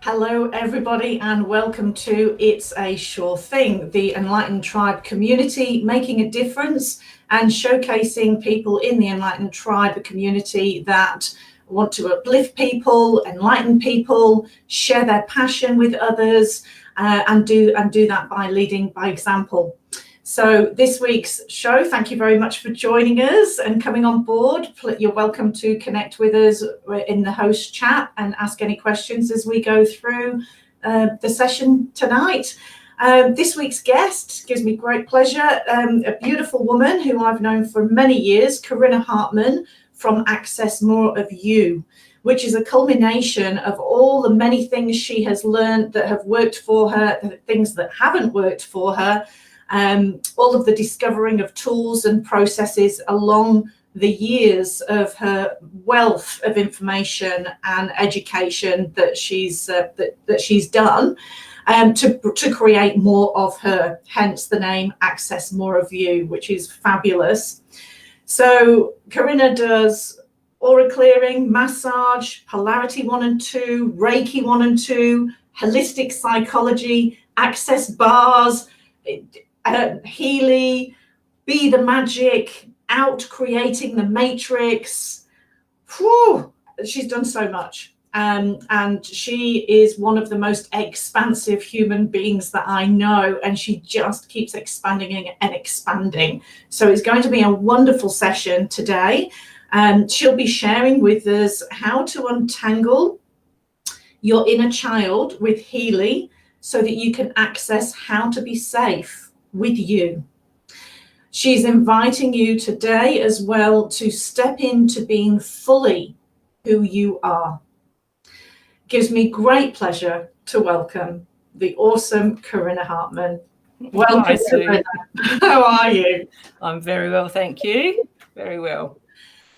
Hello, everybody, and welcome to It's a Sure Thing, the Enlightened Tribe community, making a difference and showcasing people in the Enlightened Tribe community that want to uplift people, enlighten people, share their passion with others, and do that by leading by example. So this week's show, thank you very much for joining us and coming on board. You're welcome to connect with us in the host chat and ask any questions as we go through the session tonight. This week's guest gives me great pleasure, a beautiful woman who I've known for many years, Corinna Hartman from Access More of You, which is a culmination of all the many things she has learned that have worked for her, the things that haven't worked for her, all of the discovering of tools and processes along the years of her wealth of information and education that she's done, to create more of her, hence the name Access More of You, which is fabulous. So Corinna does aura clearing, massage, polarity 1 and 2, Reiki 1 and 2, holistic psychology, access bars, Healy, be the magic, out creating the matrix. Whew, she's done so much. And she is one of the most expansive human beings that I know, and she just keeps expanding and expanding. So it's going to be a wonderful session today. She'll be sharing with us how to untangle your inner child with Healy so that you can access how to be safe with you. She's inviting you today as well to step into being fully who you are. Gives me great pleasure to welcome the awesome Karina Hartman. Welcome. Hi, Sue. How are you? I'm very well, thank you. Very well.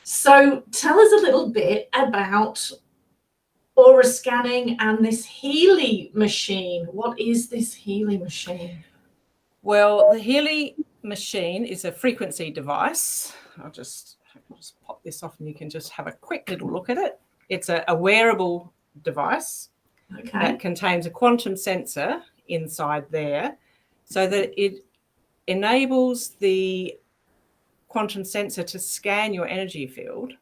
So tell us a little bit about aura scanning and this Healy machine. What is this Healy machine? Well, the Healy machine is a frequency device. I'll just pop this off and you can just have a quick little look at it. It's a wearable device that contains a quantum sensor inside there so that it enables the quantum sensor to scan your energy field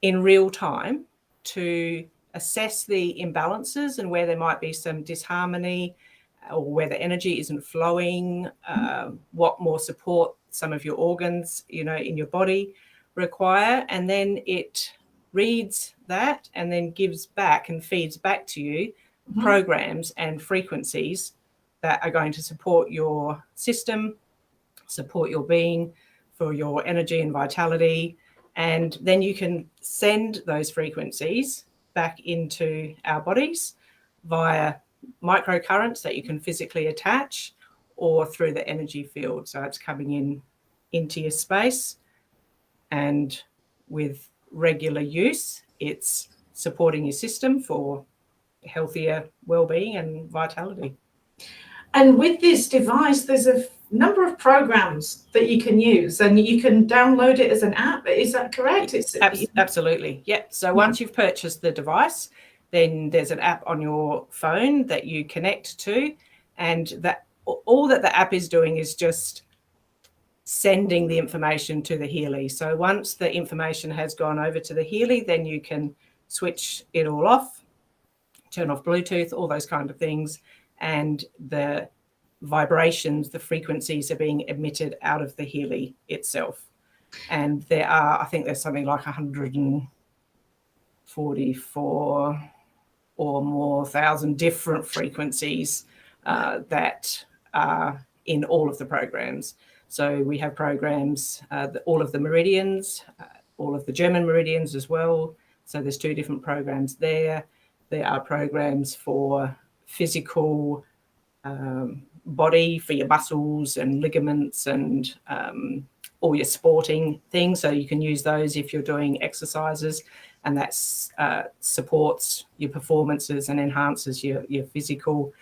in real time to assess the imbalances and where there might be some disharmony or where the energy isn't flowing, what more support some of your organs, in your body require. And then it reads that and then gives back and feeds back to you programs and frequencies that are going to support your system, support your being, for your energy and vitality. And then you can send those frequencies back into our bodies via microcurrents that you can physically attach or through the energy field. So it's coming into your space, and with regular use, it's supporting your system for healthier well-being and vitality. And with this device, there's a number of programs that you can use, and you can download it as an app. Is that correct? Absolutely. Yeah. So once you've purchased the device, then there's an app on your phone that you connect to, and that all that the app is doing is just sending the information to the Healy. So once the information has gone over to the Healy, then you can switch it all off, turn off Bluetooth, all those kind of things, and the vibrations, the frequencies are being emitted out of the Healy itself. And I think there's something like 144 or more thousand different frequencies that are in all of the programs. So we have programs, all of the meridians, all of the German meridians as well. So there's 2 different programs there. There are programs for physical body, for your muscles and ligaments and all your sporting things. So you can use those if you're doing exercises, and that supports your performances and enhances your physical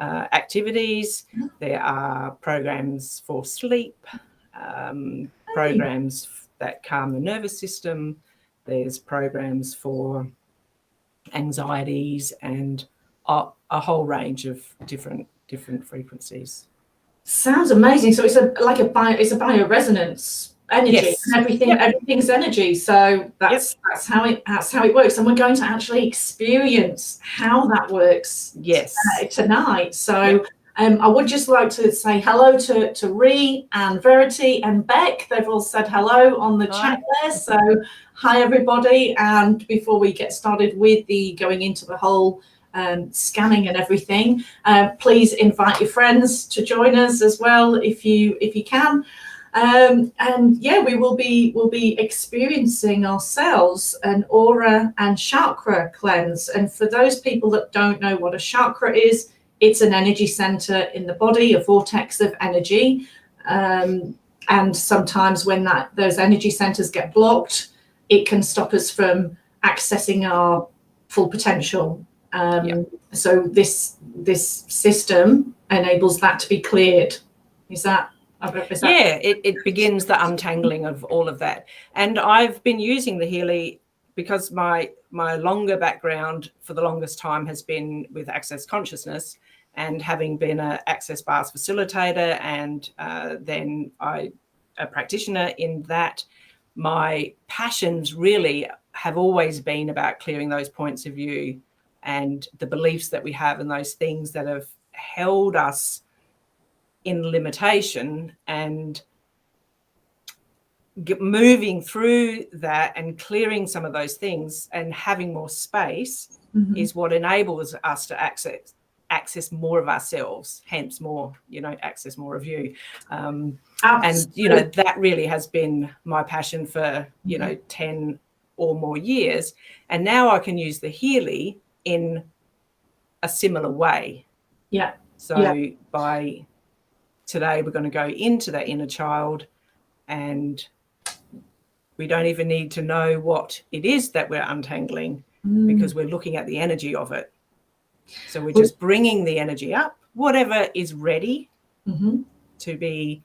activities. There are programs for sleep, programs that calm the nervous system. There's programs for anxieties and a whole range of different frequencies. Sounds amazing. So it's a bioresonance energy. Yes. And everything's energy. So that's how it works. And we're going to actually experience how that works tonight. So I would just like to say hello to Ree and Verity and Beck. They've all said hello on the chat there. So hi everybody. And before we get started with the going into the whole scanning and everything, please invite your friends to join us as well if you can. And yeah, we'll be experiencing ourselves an aura and chakra cleanse. And for those people that don't know what a chakra is, it's an energy center in the body, a vortex of energy. And sometimes when those energy centers get blocked, it can stop us from accessing our full potential. So this system enables that to be cleared. It begins the untangling of all of that. And I've been using the Healy because my longer background for the longest time has been with Access Consciousness, and having been an Access Bars facilitator and then a practitioner in that, my passions really have always been about clearing those points of view and the beliefs that we have and those things that have held us in limitation, and moving through that and clearing some of those things and having more space is what enables us to access more of ourselves, hence more, access more of you. And, that really has been my passion for, 10 or more years. And now I can use the Healy in a similar way. Yeah. So by today, we're going to go into that inner child, and we don't even need to know what it is that we're untangling because we're looking at the energy of it. So we're just bringing the energy up, whatever is ready to be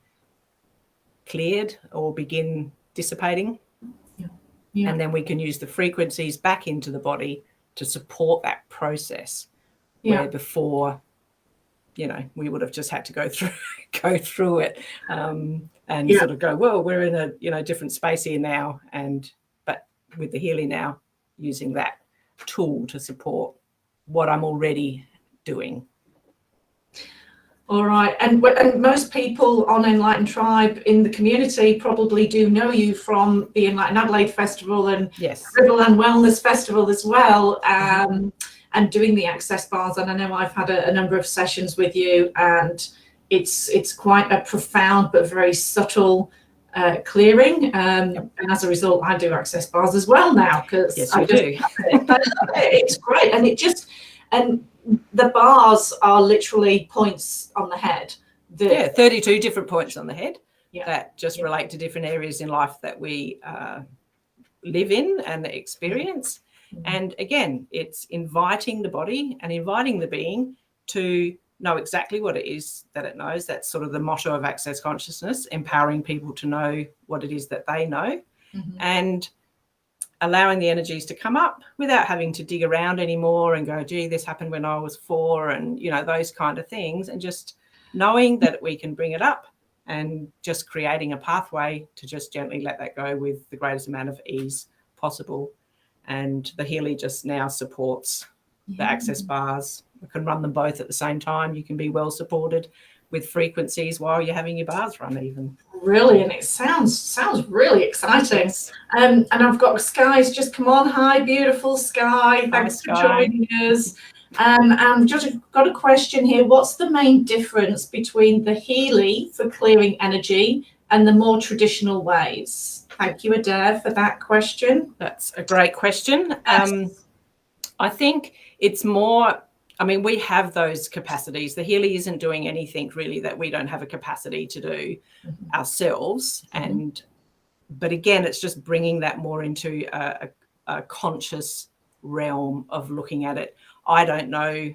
cleared or begin dissipating. And then we can use the frequencies back into the body to support that process. Where before, we would have just had to go through it and sort of go, well, we're in a different space here now. But with the Healy now, using that tool to support what I'm already doing. All right. And most people on Enlighten Tribe in the community probably do know you from the Enlighten Adelaide Festival and Ribble and Wellness Festival as well, and doing the Access Bars. And I know I've had a number of sessions with you, and it's quite a profound but very subtle clearing. And as a result, I do Access Bars as well now, because it's great. And the bars are literally points on the head. 32 different points on the head that just relate to different areas in life that we live in and experience. And again, it's inviting the body and inviting the being to know exactly what it is that it knows. That's sort of the motto of Access Consciousness, empowering people to know what it is that they know, and allowing the energies to come up without having to dig around anymore and go, gee, this happened when I was 4, and, those kind of things. And just knowing that we can bring it up and just creating a pathway to just gently let that go with the greatest amount of ease possible. And the Healy just now supports the Access Bars. We can run them both at the same time. You can be well supported with frequencies while you're having your bars run even. Brilliant. It sounds really exciting. And I've got Sky's just come on. Hi, beautiful Sky. Thanks for joining us. And just got a question here. What's the main difference between the Healy for clearing energy and the more traditional ways? Thank you, Adair, for that question. That's a great question. I think it's more, we have those capacities. The Healy isn't doing anything really that we don't have a capacity to do ourselves. But again, it's just bringing that more into a conscious realm of looking at it. I don't know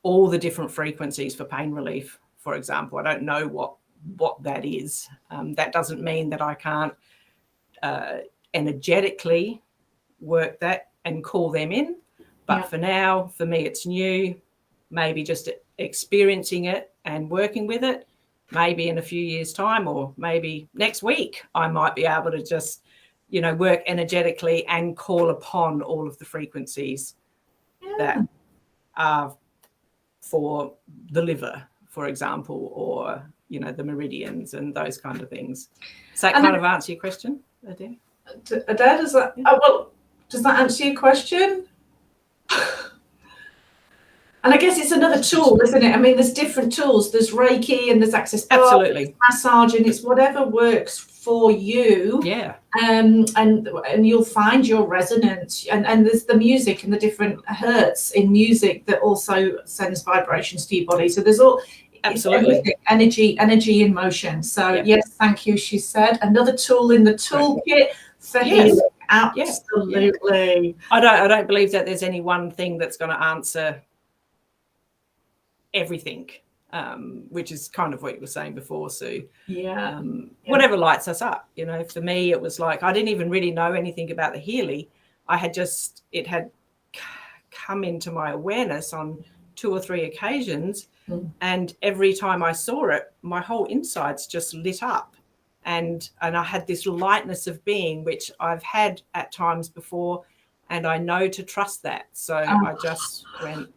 all the different frequencies for pain relief, for example. I don't know what that is. That doesn't mean that I can't energetically work that and call them in. But for now, for me, it's new. maybe just experiencing it and working with it. Maybe in a few years' time, or maybe next week, I might be able to just, work energetically and call upon all of the frequencies that are for the liver, for example, or, the meridians and those kind of things. Does that kind of answer your question, Adair? Adair, does that, does that answer your question? And I guess it's another tool, isn't it? I mean, there's different tools. There's Reiki and there's Access Bar, absolutely, there's massage, and it's whatever works for you. Yeah. And you'll find your resonance. And there's the music and the different hertz in music that also sends vibrations to your body. So there's all absolutely energy in motion. So yes, thank you. She said another tool in the toolkit for healing. Absolutely. I don't believe that there's any one thing that's going to answer everything, which is kind of what you were saying before, Sue. Whatever lights us up, for me it was like I didn't even really know anything about the Healy. It had come into my awareness on 2 or 3 occasions, and every time I saw it, my whole insides just lit up, and I had this lightness of being which I've had at times before, and I know to trust that. So I just went,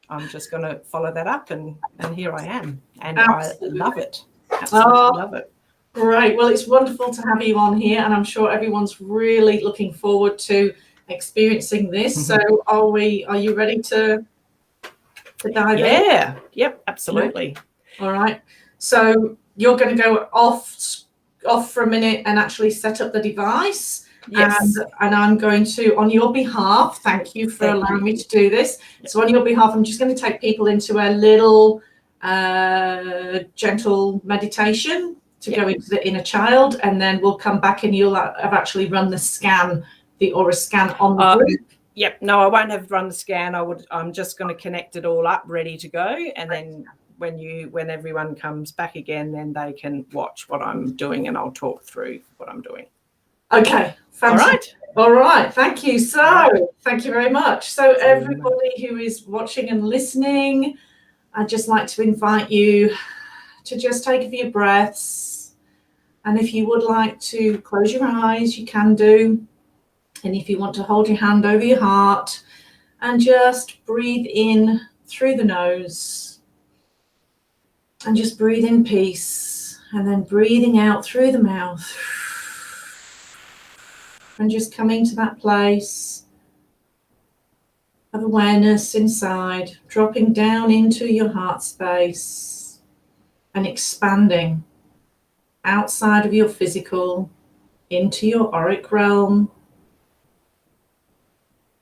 I'm just going to follow that up, and here I am, and absolutely. I love it. Absolutely love it. Great. Well, it's wonderful to have you on here, and I'm sure everyone's really looking forward to experiencing this. So, are you ready to dive in? Yeah. Yep. Absolutely. All right. So you're going to go off for a minute and actually set up the device. Yes. And I'm going to, on your behalf, thank you for allowing me to do this. Yep. So on your behalf, I'm just going to take people into a little gentle meditation to go into the inner child, and then we'll come back and you'll have actually run the scan, the aura scan on the group. Yep. No, I won't have run the scan. I'm just going to connect it all up, ready to go, and then when everyone comes back again, then they can watch what I'm doing, and I'll talk through what I'm doing. Okay. Fantastic. All right. Thank you. So thank you very much. So everybody who is watching and listening, I'd just like to invite you to just take a few breaths. And if you would like to close your eyes, you can do. And if you want to hold your hand over your heart and just breathe in through the nose and just breathe in peace, and then breathing out through the mouth. And just coming to that place of awareness inside, dropping down into your heart space and expanding outside of your physical, into your auric realm,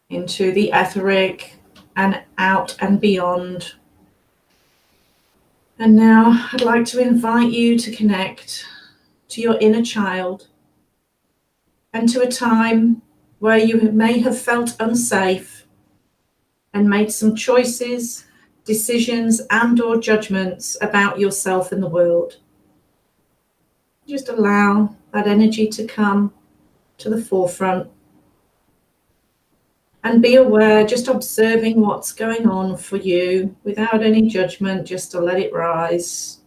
into the etheric, and out and beyond. And now I'd like to invite you to connect to your inner child, and to a time where you may have felt unsafe and made some choices, decisions, and or judgments about yourself and the world. Just allow that energy to come to the forefront and be aware, just observing what's going on for you without any judgment, just to let it rise.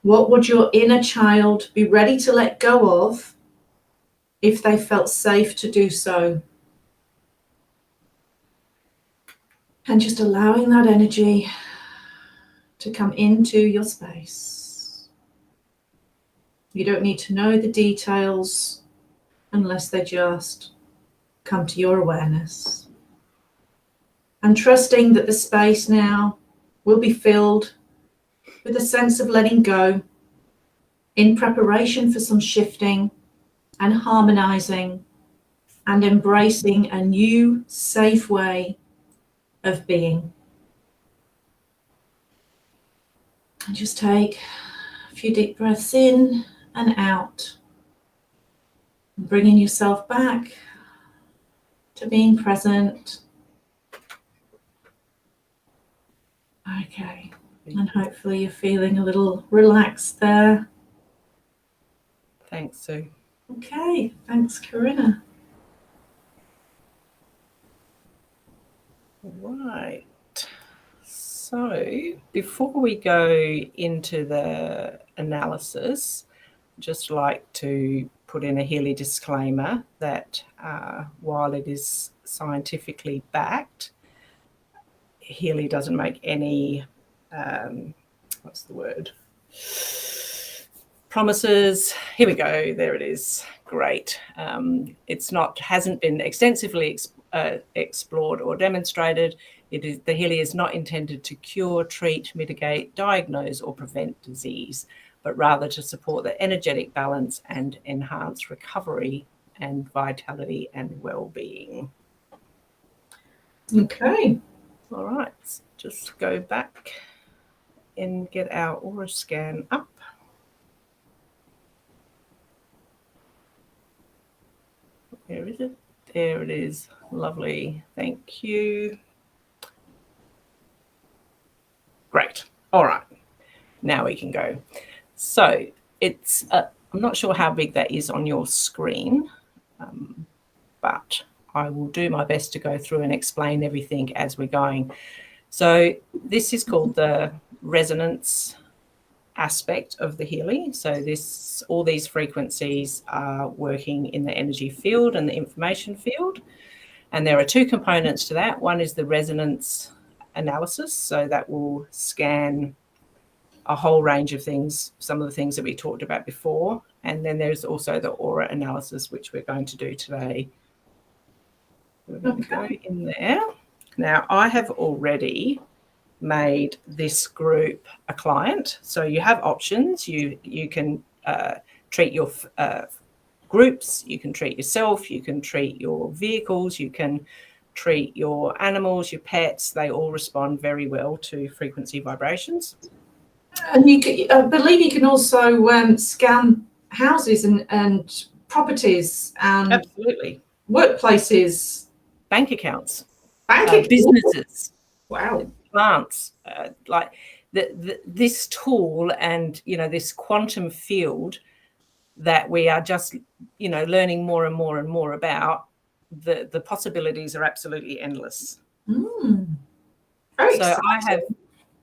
What would your inner child be ready to let go of if they felt safe to do so? And just allowing that energy to come into your space. You don't need to know the details unless they just come to your awareness. And trusting that the space now will be filled with a sense of letting go in preparation for some shifting and harmonizing and embracing a new, safe way of being. And just take a few deep breaths in and out, bringing yourself back to being present. Okay, and hopefully you're feeling a little relaxed there. Thanks, Sue. Okay, thanks, Corinna. Right. So before we go into the analysis, I'd just like to put in a Healy disclaimer that while it is scientifically backed, Healy doesn't make any, what's the word? Promises. Here we go. There it is. Great. Hasn't been extensively explored or demonstrated. The Healy is not intended to cure, treat, mitigate, diagnose, or prevent disease, but rather to support the energetic balance and enhance recovery and vitality and well-being. Okay. All right. Just go back and get our aura scan up. Where is it? There it is. Lovely. Thank you. Great. All right. Now we can go. So it's, I'm not sure how big that is on your screen, but I will do my best to go through and explain everything as we're going. So this is called the resonance aspect of the Healy. So all these frequencies are working in the energy field and the information field. And there are two components to that. One is the resonance analysis. So that will scan a whole range of things, some of the things that we talked about before. And then there's also the aura analysis, which we're going to do today. We're going to go in there. Now, I have already made this group a client. So you have options. You can treat your groups, you can treat yourself, you can treat your vehicles, you can treat your animals, your pets. They all respond very well to frequency vibrations. And you can, I believe you can also scan houses and properties and absolutely workplaces, bank accounts, bank businesses. Wow. Plants, like this tool and, this quantum field that we are just, learning more and more and more about, the possibilities are absolutely endless. Very exciting. I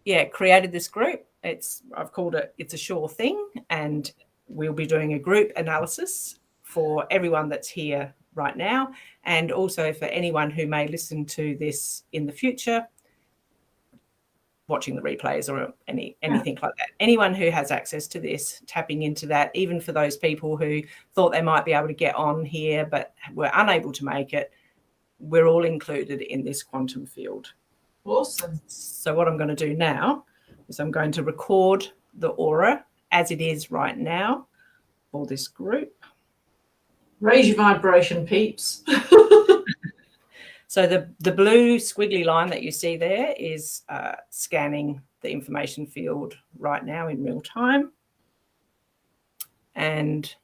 have, created this group. I've called it It's a Sure Thing, and we'll be doing a group analysis for everyone that's here right now, and also for anyone who may listen to this in the future, watching the replays or anything like that. Anyone who has access to this, tapping into that, even for those people who thought they might be able to get on here but were unable to make it, we're all included in this quantum field. Awesome. So what I'm going to do now is I'm going to record the aura as it is right now for this group. Raise your vibration, peeps. So the blue squiggly line that you see there is scanning the information field right now in real time. And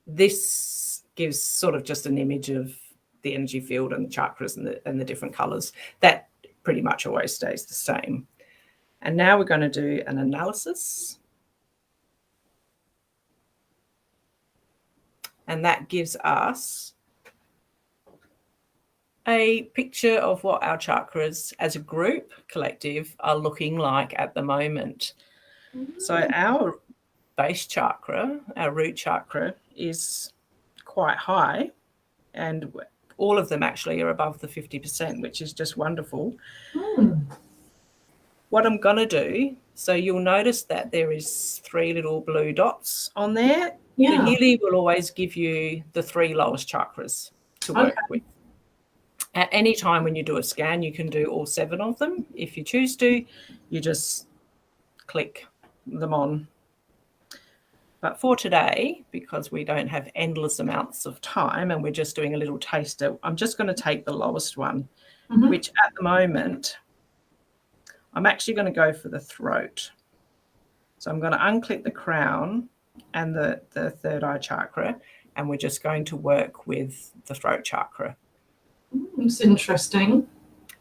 this gives sort of just an image of the energy field and the chakras and the different colors. That pretty much always stays the same. And now we're going to do an analysis. And that gives us a picture of what our chakras as a group, collective, are looking like at the moment. So our base chakra, our root chakra, is quite high, and all of them actually are above the 50%, which is just wonderful. What I'm going to do, so you'll notice that there is 3 little blue dots on there. The Healy will always give you the 3 lowest chakras to work with. At any time when you do a scan, you can do all 7 of them. If you choose to, you just click them on. But for today, because we don't have endless amounts of time and we're just doing a little taster, I'm just going to take the lowest one, which at the moment, I'm actually going to go for the throat. So I'm going to unclick the crown and the third eye chakra, and we're just going to work with the throat chakra. It's interesting.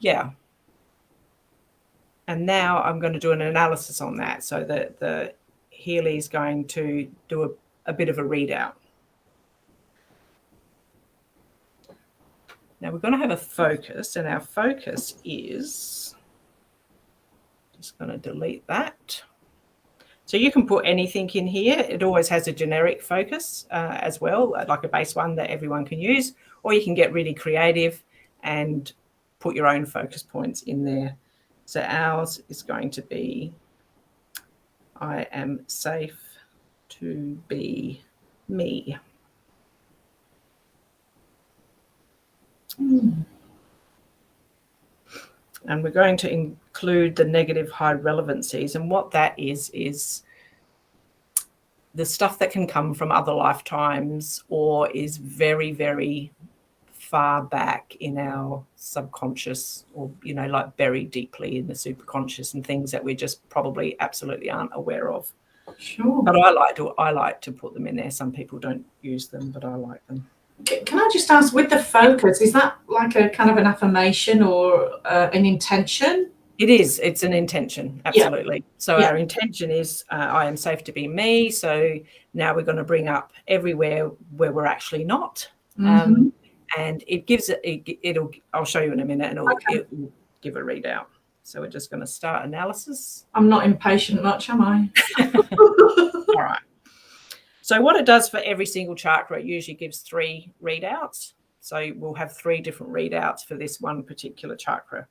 Yeah. And now I'm going to do an analysis on that. So the Healy is going to do a bit of a readout. Now we're going to have a focus, and our focus is going to delete that. So you can put anything in here. It always has a generic focus as well, like a base one that everyone can use, or you can get really creative and put your own focus points in there. So ours is going to be, I am safe to be me. And we're going to include the negative high relevancies. And what that is the stuff that can come from other lifetimes or is very, very far back in our subconscious, or, you know, like buried deeply in the superconscious, and things that we just probably absolutely aren't aware of. Sure. But I like to put them in there. Some people don't use them, but I like them. Can I just ask, with the focus, is that like a kind of an affirmation or an intention? It is. It's an intention. Absolutely. Yeah. So yeah. Our intention is I am safe to be me. So now we're going to bring up everywhere where we're actually not. Mm-hmm. And it gives it'll, I'll show you in a minute, and it will give a readout. So we're just going to start analysis. I'm not impatient much, am I? All right. So what it does for every single chakra, it usually gives 3 readouts. So we'll have 3 different readouts for this one particular chakra.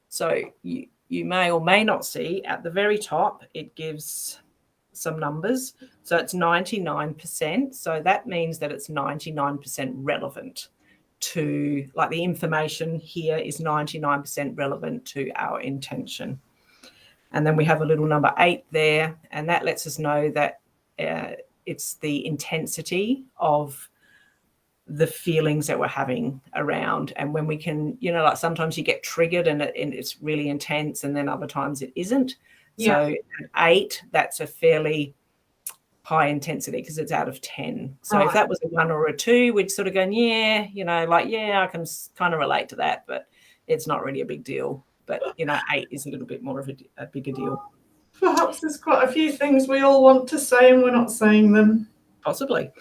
So you may or may not see at the very top, it gives some numbers. So it's 99%. So that means that it's 99% relevant to, like, the information here is 99% relevant to our intention. And then we have a little number 8 there, and that lets us know that it's the intensity of the feelings that we're having around. And when we can, you know, like sometimes you get triggered and it's really intense, and then other times it isn't. Yeah. So at 8, that's a fairly high intensity because it's out of 10. So if that was a 1 or a 2, we'd sort of go, yeah, you know, like, yeah, I can kind of relate to that, but it's not really a big deal. But, you know, 8 is a little bit more of a bigger deal. Perhaps there's quite a few things we all want to say and we're not saying them. Possibly.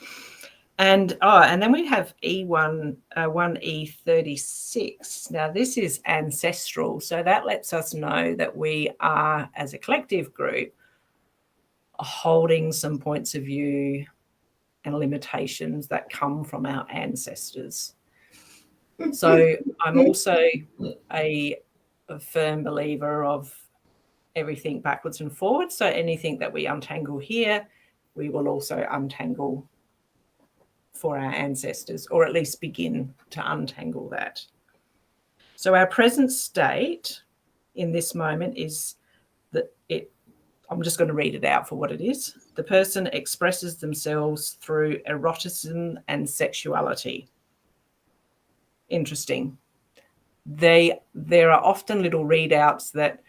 And then we have E1, 1E36. Now this is ancestral. So that lets us know that we are, as a collective group, holding some points of view and limitations that come from our ancestors. So I'm also a firm believer of everything backwards and forwards. So anything that we untangle here, we will also untangle for our ancestors, or at least begin to untangle that. So our present state in this moment is that I'm just going to read it out for what it is. The person expresses themselves through eroticism and sexuality. Interesting. There are often little readouts that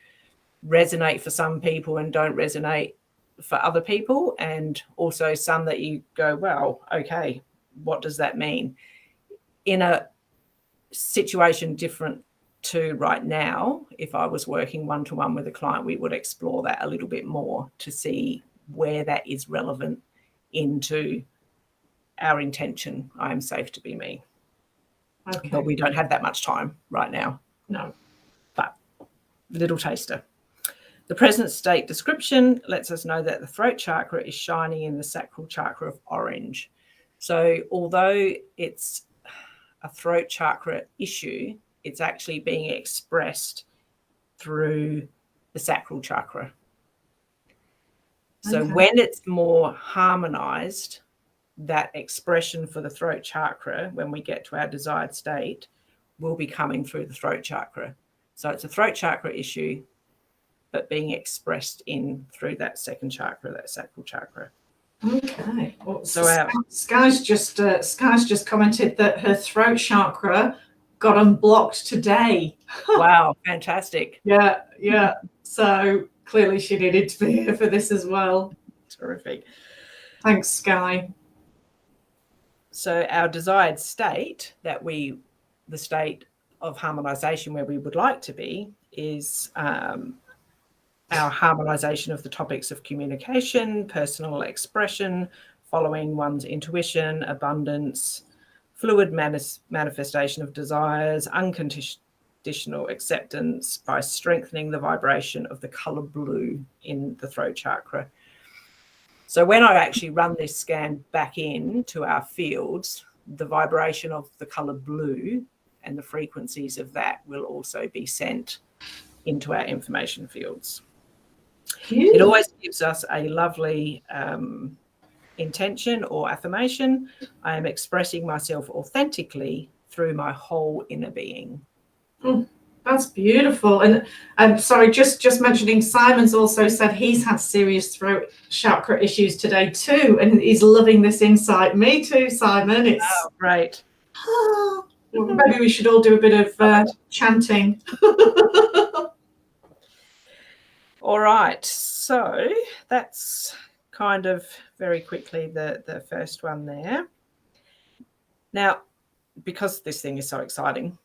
resonate for some people and don't resonate for other people, and also some that you go, well, okay, what does that mean? In a situation different to right now, if I was working one-to-one with a client, we would explore that a little bit more to see where that is relevant into our intention. I am safe to be me. Okay. But we don't have that much time right now. No. But little taster. The present state description lets us know that the throat chakra is shining in the sacral chakra of orange. So although it's a throat chakra issue, it's actually being expressed through the sacral chakra. So when it's more harmonized, that expression for the throat chakra, when we get to our desired state, will be coming through the throat chakra. So it's a throat chakra issue, but being expressed through that second chakra, that sacral chakra. Okay. Well, so Sky's just commented that her throat chakra got unblocked today. Wow, fantastic. Yeah. So clearly she needed to be here for this as well. Terrific. Thanks, Sky. So our desired state, the state of harmonization where we would like to be, is our harmonization of the topics of communication, personal expression, following one's intuition, abundance, fluid manifestation of desires, unconditional acceptance by strengthening the vibration of the color blue in the throat chakra. So when I actually run this scan back into our fields, the vibration of the color blue and the frequencies of that will also be sent into our information fields. It always gives us a lovely intention or affirmation. I am expressing myself authentically through my whole inner being. That's beautiful. And I'm sorry, just mentioning, Simon's also said he's had serious throat chakra issues today too, and he's loving this insight. Me too, Simon. It's great. Maybe we should all do a bit of chanting. All right, so that's kind of very quickly the first one there. Now, because this thing is so exciting,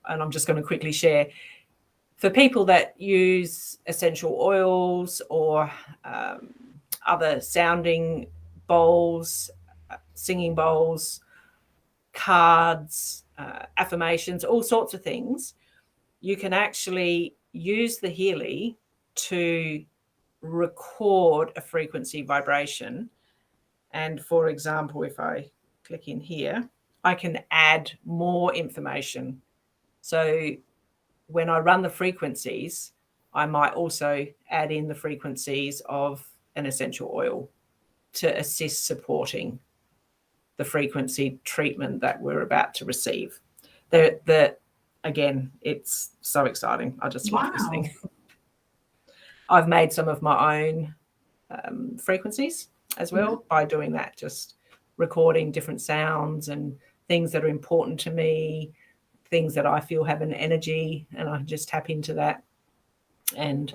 and I'm just going to quickly share, for people that use essential oils or other sounding bowls, singing bowls, cards, affirmations, all sorts of things, you can actually use the Healy to record a frequency vibration. And for example, if I click in here, I can add more information. So when I run the frequencies, I might also add in the frequencies of an essential oil to assist supporting the frequency treatment that we're about to receive. Again, it's so exciting. I just love this thing. I've made some of my own frequencies as well by doing that, just recording different sounds and things that are important to me, things that I feel have an energy, and I just tap into that and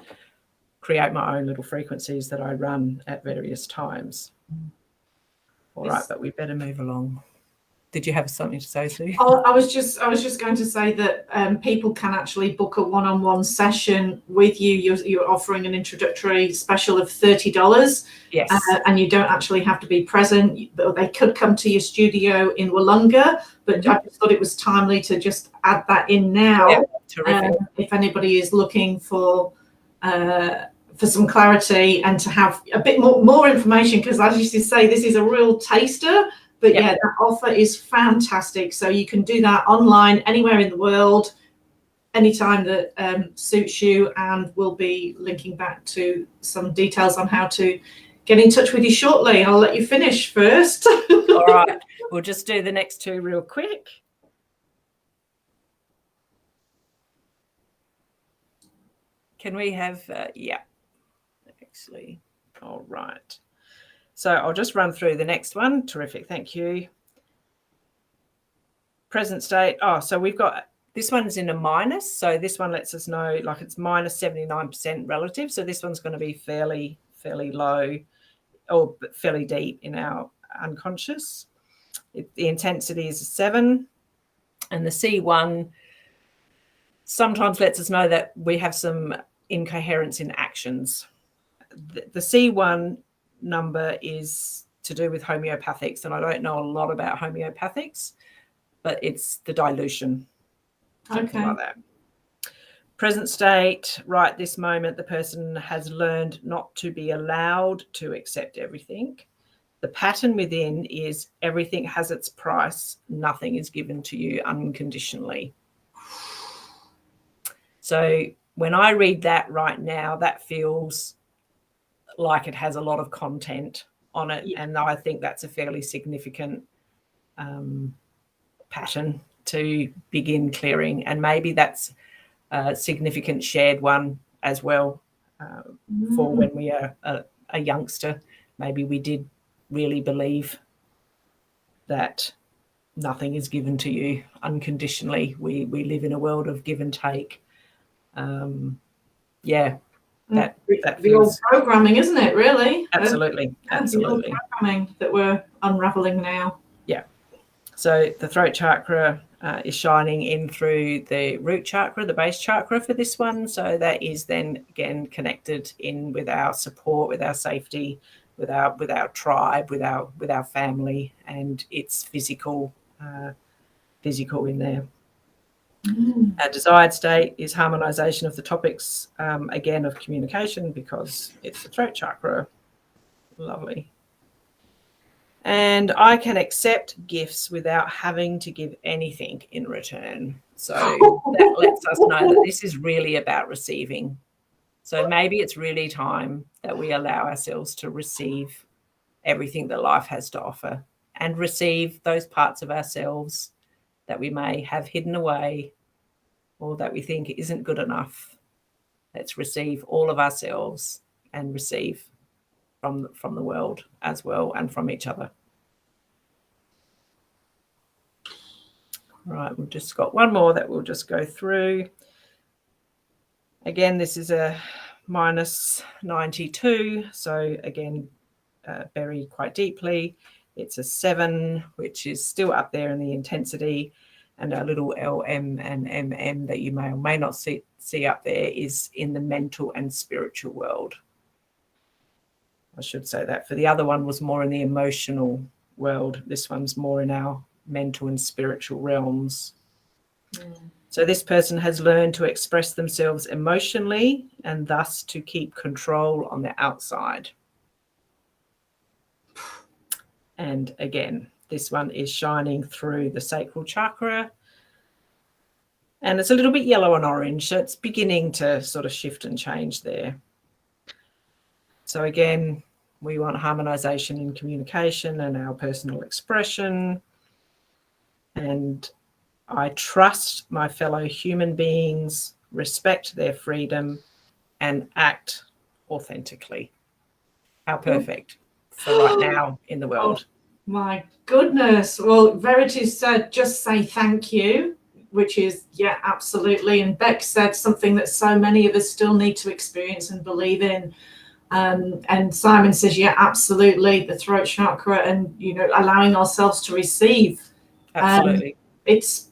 create my own little frequencies that I run at various times. All right, but we better move along. Did you have something to say, Sue? I was just going to say that people can actually book a one-on-one session with you. You're offering an introductory special of $30. Yes. And you don't actually have to be present. They could come to your studio in Wollonga, but I just thought it was timely to just add that in now. Yeah, terrific. If anybody is looking for some clarity and to have a bit more information, because as you say, this is a real taster. But yeah, that offer is fantastic. So you can do that online, anywhere in the world, anytime that suits you. And we'll be linking back to some details on how to get in touch with you shortly. I'll let you finish first. All right, we'll just do the next two real quick. Can we have, actually, all right. So I'll just run through the next one. Terrific, thank you. Present state. Oh, so we've got, this one's in a minus. So this one lets us know, like, it's minus 79% relative. So this one's going to be fairly low or fairly deep in our unconscious. The intensity is a 7. And the C1 sometimes lets us know that we have some incoherence in actions. The C1 number is to do with homeopathics, and I don't know a lot about homeopathics, but it's the dilution, something like that. Present state, right this moment, the person has learned not to be allowed to accept everything. The pattern within is everything has its price, nothing is given to you unconditionally. So when I read that right now, that feels like it has a lot of content on it. And I think that's a fairly significant pattern to begin clearing. And maybe that's a significant shared one as well for when we are a youngster. Maybe we did really believe that nothing is given to you unconditionally. We live in a world of give and take. That the old programming, isn't it, really? Absolutely. The old programming that we're unraveling now. Yeah. So the throat chakra is shining in through the root chakra, the base chakra for this one. So that is then again connected in with our support, with our safety, with our tribe, with our family, and it's physical in there. Our desired state is harmonization of the topics, again, of communication, because it's the throat chakra. Lovely. And I can accept gifts without having to give anything in return. So that lets us know that this is really about receiving. So maybe it's really time that we allow ourselves to receive everything that life has to offer, and receive those parts of ourselves that we may have hidden away or that we think isn't good enough. Let's receive all of ourselves and receive from the world as well, and from each other. Right, we've just got one more that we'll just go through. Again, this is a minus 92. So again, buried quite deeply. It's a 7, which is still up there in the intensity. And our little LM and MM that you may or may not see up there is in the mental and spiritual world. I should say that. For the other one was more in the emotional world. This one's more in our mental and spiritual realms. So this person has learned to express themselves emotionally and thus to keep control on the outside. And again, this one is shining through the sacral chakra. And it's a little bit yellow and orange, so it's beginning to sort of shift and change there. So again, we want harmonization in communication and our personal expression. And I trust my fellow human beings, respect their freedom, and act authentically. How perfect for right now in the world. Oh, my goodness. Well, Verity said, just say thank you, which is, yeah, absolutely. And Beck said something that so many of us still need to experience and believe in. And Simon says, yeah, absolutely. The throat chakra and, you know, allowing ourselves to receive. Absolutely. It's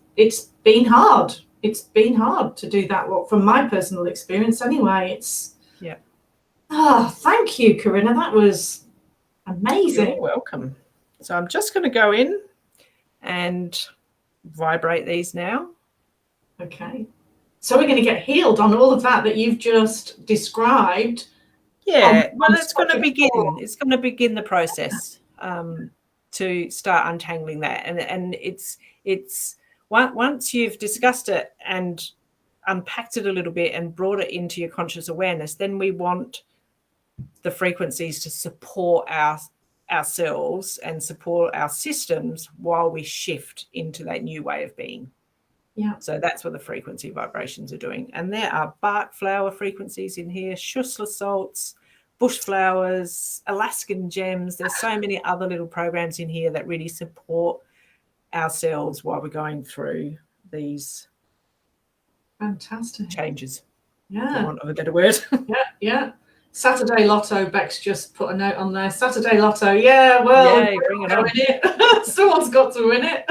been hard. It's been hard to do that. Well, from my personal experience anyway, it's, yeah. Oh, thank you, Corinna. That was amazing. You're welcome. So I'm just going to go in and vibrate these now. Okay. So we're going to get healed on all of that you've just described. Yeah, well, it's going to begin. It's going to begin the process to start untangling that, and it's once you've discussed it and unpacked it a little bit and brought it into your conscious awareness, then we want the frequencies to support ourselves and support our systems while we shift into that new way of being. Yeah. So that's what the frequency vibrations are doing. And there are bark flower frequencies in here, Schussler salts, bush flowers, Alaskan gems. There's so many other little programs in here that really support ourselves while we're going through these fantastic changes. Yeah. For want of a better word. Yeah. Saturday Lotto, Beck's just put a note on there. Saturday Lotto, yeah, well, yeah, bring it on. It. Someone's got to win it.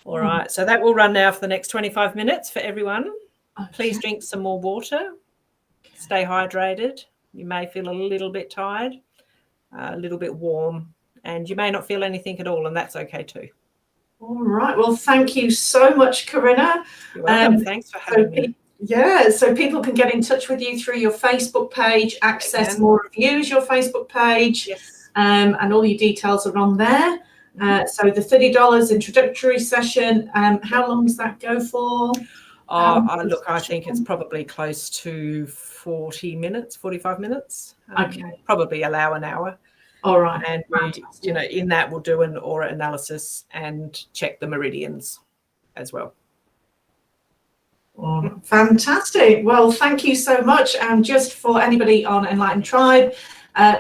All right, so that will run now for the next 25 minutes for everyone. Okay. Please drink some more water. Stay hydrated. You may feel a little bit tired, a little bit warm, and you may not feel anything at all, and that's okay too. All right. Well, thank you so much, Corinna. You're welcome. Thanks for having me. Yeah, so people can get in touch with you through your Facebook page, access more reviews, your Facebook page, yes. And all your details are on there. So the $30 introductory session, how long does that go for? Look, I think it's probably close to 40 minutes, 45 minutes. Okay. Probably allow an hour. All right. And we, you know, in that we'll do an aura analysis and check the meridians as well. Oh, fantastic. Well, thank you so much. And just for anybody on Enlighten Tribe,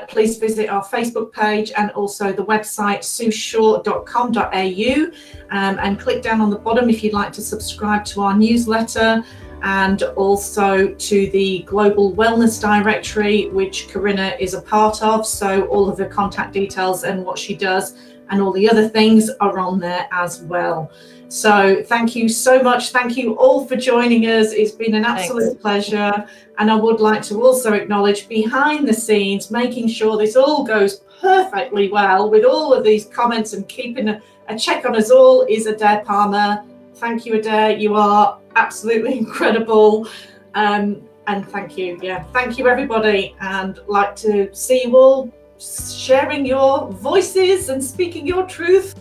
please visit our Facebook page and also the website sushaw.com.au and click down on the bottom if you'd like to subscribe to our newsletter and also to the Global Wellness Directory, which Corinna is a part of. So all of the contact details and what she does and all the other things are on there as well. So thank you so much. Thank you all for joining us. It's been an absolute pleasure. And I would like to also acknowledge behind the scenes, making sure this all goes perfectly well with all of these comments and keeping a check on us all is Adair Palmer. Thank you, Adair. You are absolutely incredible. And thank you. Yeah, thank you, everybody. And like to see you all sharing your voices and speaking your truth.